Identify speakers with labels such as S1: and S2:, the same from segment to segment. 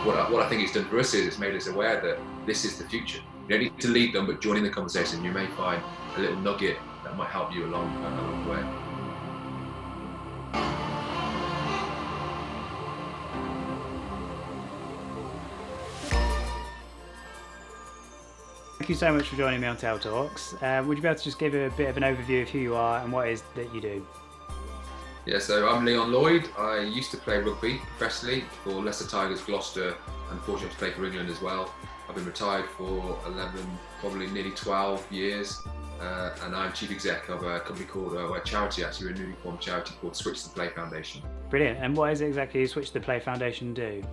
S1: what I think it's done for us is it's made us aware that this is the future. You don't need to lead them, but joining the conversation, you may find a little nugget that might help you along the way.
S2: Thank you so much for joining me on Tail Talks. Would you be able to just give a bit of an overview of who you are and what it is that you do?
S1: Yeah, so I'm Leon Lloyd. I used to play rugby professionally for Leicester Tigers, Gloucester, and fortunate to play for England as well. I've been retired for 11, probably nearly 12 years, and I'm chief exec of a company called, a charity actually, a newly formed charity called Switch the Play Foundation.
S2: Brilliant. And what is it exactly Switch the Play Foundation do?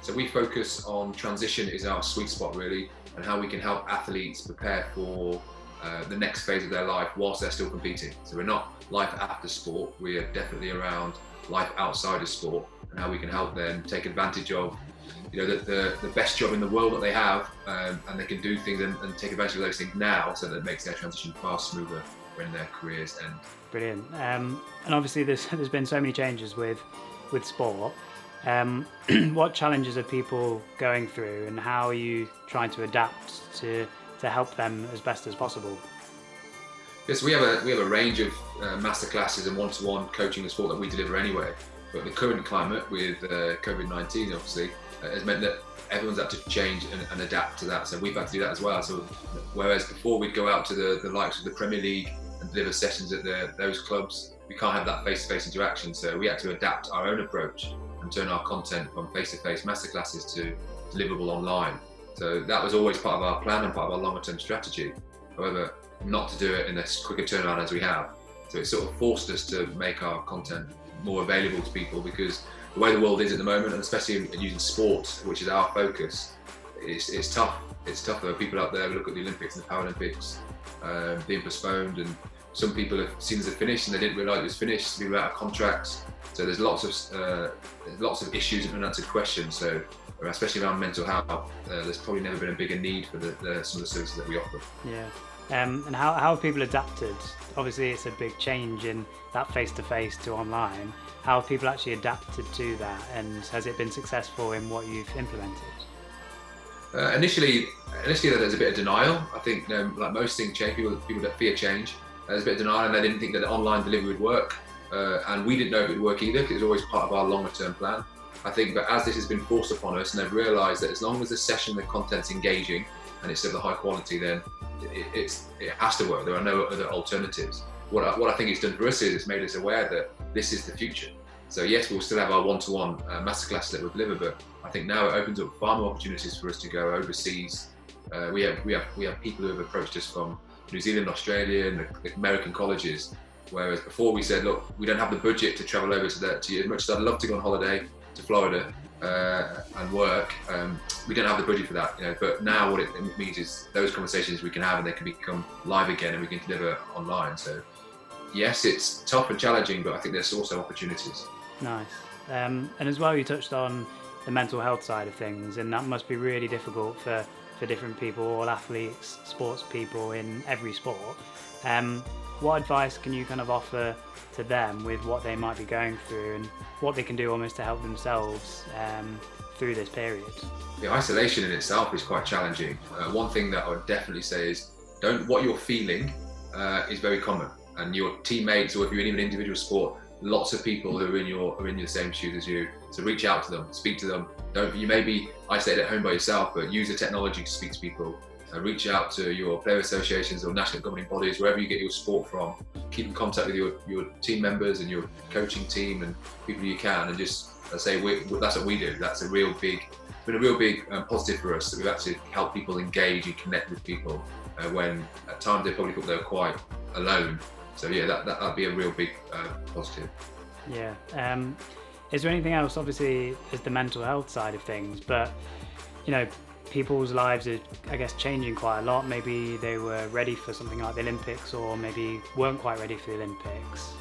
S1: So we focus on transition is our sweet spot really, and how we can help athletes prepare for the next phase of their life whilst they're still competing. So we're not life after sport, we are definitely around life outside of sport and how we can help them take advantage of the best job in the world that they have, and they can do things and take advantage of those things now, so that it makes their transition far smoother when their careers end.
S2: Brilliant. And obviously there's been so many changes with sport. What challenges are people going through, and how are you trying to adapt to help them as best as possible?
S1: Yes, we have a range of masterclasses and one-to-one coaching and sport that we deliver anyway. But the current climate with COVID-19 obviously has meant that everyone's had to change and adapt to that. So we've had to do that as well. So whereas before we'd go out to the likes of the Premier League and deliver sessions at those clubs, we can't have that face-to-face interaction. So we had to adapt our own approach and turn our content from face-to-face masterclasses to deliverable online. So that was always part of our plan and part of our longer-term strategy. However, not to do it in a quicker turnaround as we have. So it sort of forced us to make our content more available to people, because the way the world is at the moment, and especially using sport, which is our focus, it's tough. It's tough. There are people out there who look at the Olympics and the Paralympics being postponed, and some people have seen as a finish and they didn't realise it was finished. People out of contracts. So there's lots of issues and unanswered questions. So especially around mental health, there's probably never been a bigger need for some of the services that we offer.
S2: Yeah. And how have people adapted? Obviously it's a big change in that face-to-face to online. How have people actually adapted to that, and has it been successful in what you've implemented?
S1: Initially there's a bit of denial. I think like most things change, people that fear change. There's a bit of denial, and they didn't think that the online delivery would work. And we didn't know if it would work either, because it was always part of our longer term plan. I think that as this has been forced upon us, and they've realised that as long as the session, the content's engaging and it's of the high quality, then it has to work. There are no other alternatives. What I think it's done for us is it's made us aware that this is the future. So yes, we'll still have our one-to-one masterclasses that we'll deliver, but I think now it opens up far more opportunities for us to go overseas. We have people who have approached us from New Zealand, Australia, and the American colleges. Whereas before we said, look, we don't have the budget to travel over to as much as I'd love to go on holiday to Florida and work, we don't have the budget for that. But now what it means is those conversations we can have, and they can become live again, and we can deliver online. So yes, it's tough and challenging, but I think there's also opportunities.
S2: Nice. And as well, you touched on the mental health side of things, and that must be really difficult for different people, all athletes, sports people in every sport. What advice can you kind of offer to them with what they might be going through, and what they can do almost to help themselves through this period?
S1: The isolation in itself is quite challenging. One thing that I would definitely say is what you're feeling is very common, and your teammates, or if you're in an individual sport, lots of people who are in your same shoes as you. So reach out to them, speak to them. You may be isolated at home by yourself, but use the technology to speak to people. Reach out to your player associations or national governing bodies, wherever you get your sport from. Keep in contact with your team members and your coaching team and people you can, and just say that's what we do. That's been a real big positive for us, that we've actually helped people engage and connect with people when at times they probably thought they were quite alone. So yeah, that'd be a real big positive.
S2: Yeah. Is there anything else? Obviously, is the mental health side of things, but people's lives are, I guess, changing quite a lot. Maybe they were ready for something like the Olympics, or maybe weren't quite ready for the Olympics.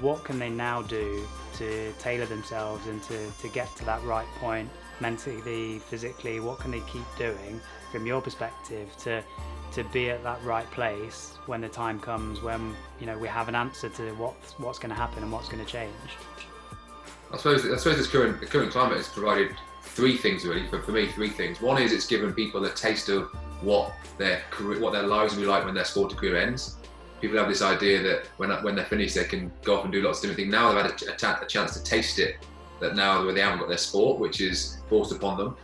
S2: What can they now do to tailor themselves and to get to that right point mentally, physically? What can they keep doing from your perspective to be at that right place when the time comes, when we have an answer to what's going to happen and what's going to change?
S1: I suppose this current climate has provided three things really. For me, three things. One is it's given people a taste of what their lives will be like when their sporting career ends. People have this idea that when they're finished, they can go off and do lots of different things. Now they've had a chance to taste it. That now they haven't got their sport, which is forced upon them.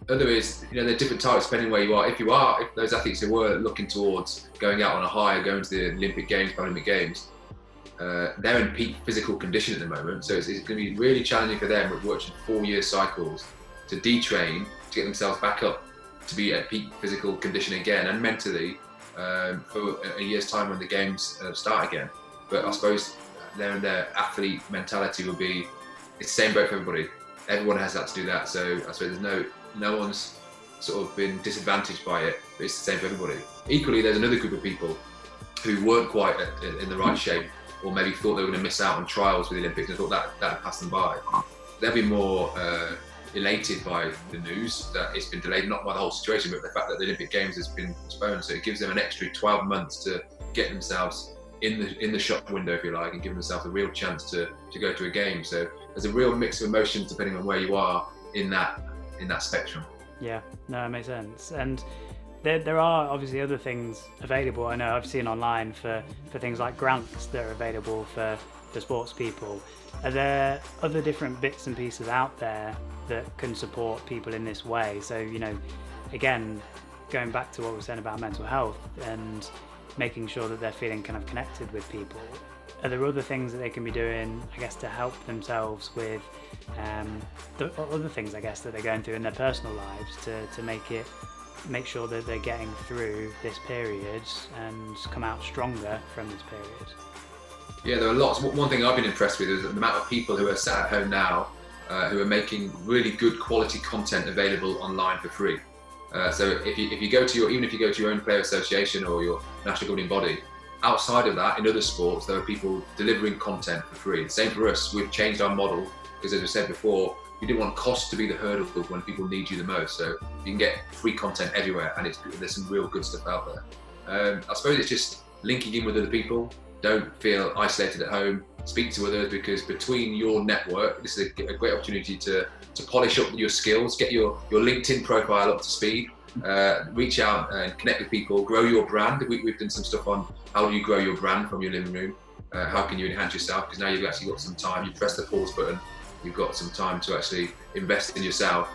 S1: Other is, there are different types depending where you are. If those athletes who were looking towards going out on a high, going to the Olympic Games, Paralympic Games, they're in peak physical condition at the moment. So it's going to be really challenging for them with watching 4-year cycles to detrain, to get themselves back up to be at peak physical condition again, and mentally for a year's time when the games start again. But I suppose their athlete mentality will be, it's the same boat for everybody. Everyone has had to do that. So I suppose there's no one's sort of been disadvantaged by it, but it's the same for everybody. Equally, there's another group of people who weren't quite in the right shape, or maybe thought they were going to miss out on trials for the Olympics and thought that would pass them by. They'll be more elated by the news that it's been delayed, not by the whole situation, but the fact that the Olympic Games has been postponed. So it gives them an extra 12 months to get themselves in the shop window, if you like, and give themselves a real chance to go to a game. So there's a real mix of emotions depending on where you are in that spectrum.
S2: Yeah, no, it makes sense. And there are obviously other things available. I know I've seen online for things like grants that are available for sports people. Are there other different bits and pieces out there that can support people in this way? So, again, going back to what we were saying about mental health and making sure that they're feeling kind of connected with people, are there other things that they can be doing, I guess, to help themselves with the other things, I guess, that they're going through in their personal lives to make sure that they're getting through this period and come out stronger from this period?
S1: Yeah, there are lots. One thing I've been impressed with is the amount of people who are sat at home now who are making really good quality content available online for free. So if you go to even if you go to your own player association or your national governing body, outside of that, in other sports, there are people delivering content for free. Same for us. We've changed our model because, as I said before, we didn't want cost to be the hurdle when people need you the most. So you can get free content everywhere, and there's some real good stuff out there. I suppose it's just linking in with other people. Don't feel isolated at home. Speak to others, because between your network, this is a great opportunity to polish up your skills, get your LinkedIn profile up to speed, reach out and connect with people, grow your brand. We've done some stuff on how do you grow your brand from your living room, how can you enhance yourself, because now you've actually got some time. You press the pause button, you've got some time to actually invest in yourself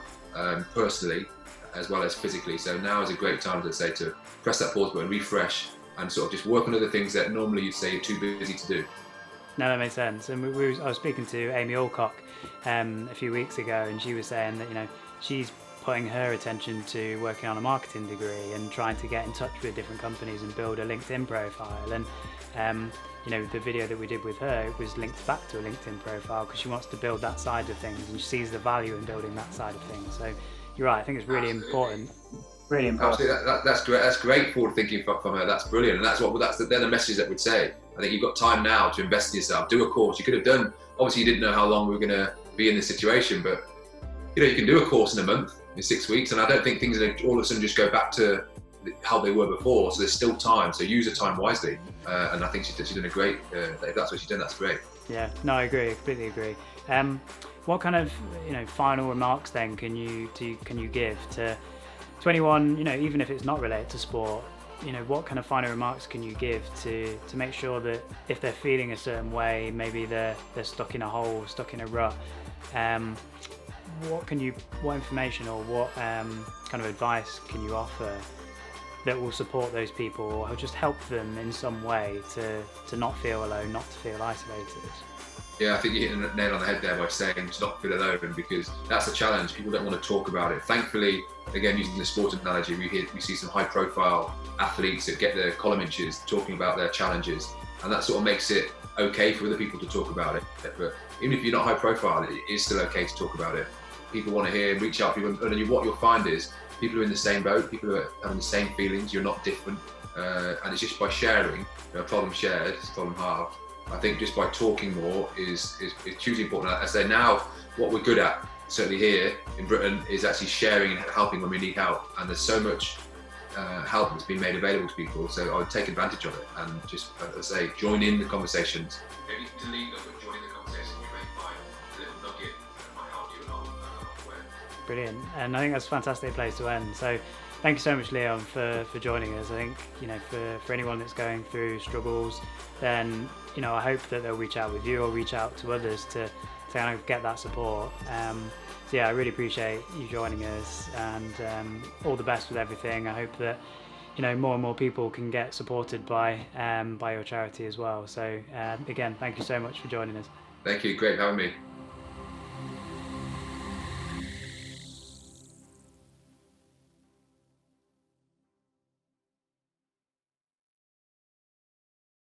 S1: personally as well as physically. So now is a great time to press that pause button, refresh, and sort of just work on other things that normally you'd say you're too busy to do.
S2: No, that makes sense. And I was speaking to Amy Alcock a few weeks ago, and she was saying that she's putting her attention to working on a marketing degree and trying to get in touch with different companies and build a LinkedIn profile. And the video that we did with her, it was linked back to a LinkedIn profile because she wants to build that side of things and she sees the value in building that side of things. So you're right. I think it's really important. Really important.
S1: Absolutely. That's great. That's great forward thinking from her. That's brilliant. And they're the messages that we'd say. I think you've got time now to invest in yourself. Do a course. You could have done. Obviously, you didn't know how long we were going to be in this situation, but you can do a course in a month, in 6 weeks, and I don't think things are all of a sudden just go back to how they were before. So there's still time. So use the time wisely. And I think she's done a great. If that's what she's done, that's great.
S2: Yeah. No, I agree. I completely agree. What kind of final remarks then can you give to anyone, even if it's not related to sport? What kind of final remarks can you give to make sure that if they're feeling a certain way, maybe they're stuck in a hole, stuck in a rut, what information or what kind of advice can you offer that will support those people or just help them in some way to not feel alone, not to feel isolated?
S1: Yeah, I think you hit the nail on the head there by saying to not feel alone, because that's the challenge. People don't want to talk about it. Thankfully, again, using the sport analogy, we see some high-profile athletes that get their column inches talking about their challenges, and that sort of makes it okay for other people to talk about it. But even if you're not high-profile, it is still okay to talk about it. People want to hear, reach out to people, and what you'll find is people are in the same boat, people are having the same feelings, you're not different, and it's just by sharing, a problem shared is a problem halved. I think just by talking more is hugely important. I say now, what we're good at, certainly here in Britain, is actually sharing and helping when we need help. And there's so much help that's been made available to people. So I would take advantage of it and just, as I say, join in the conversations. Maybe delete them, but join in the conversation. You may find a little nugget that might help you along.
S2: Brilliant. And I think that's a fantastic place to end. So thank you so much, Leon, for joining us. I think, for anyone that's going through struggles, then, I hope that they'll reach out with you or reach out to others to kind of get that support. So yeah, I really appreciate you joining us, and all the best with everything. I hope that, more and more people can get supported by your charity as well. So again, thank you so much for joining us.
S1: Thank you. Great for having me.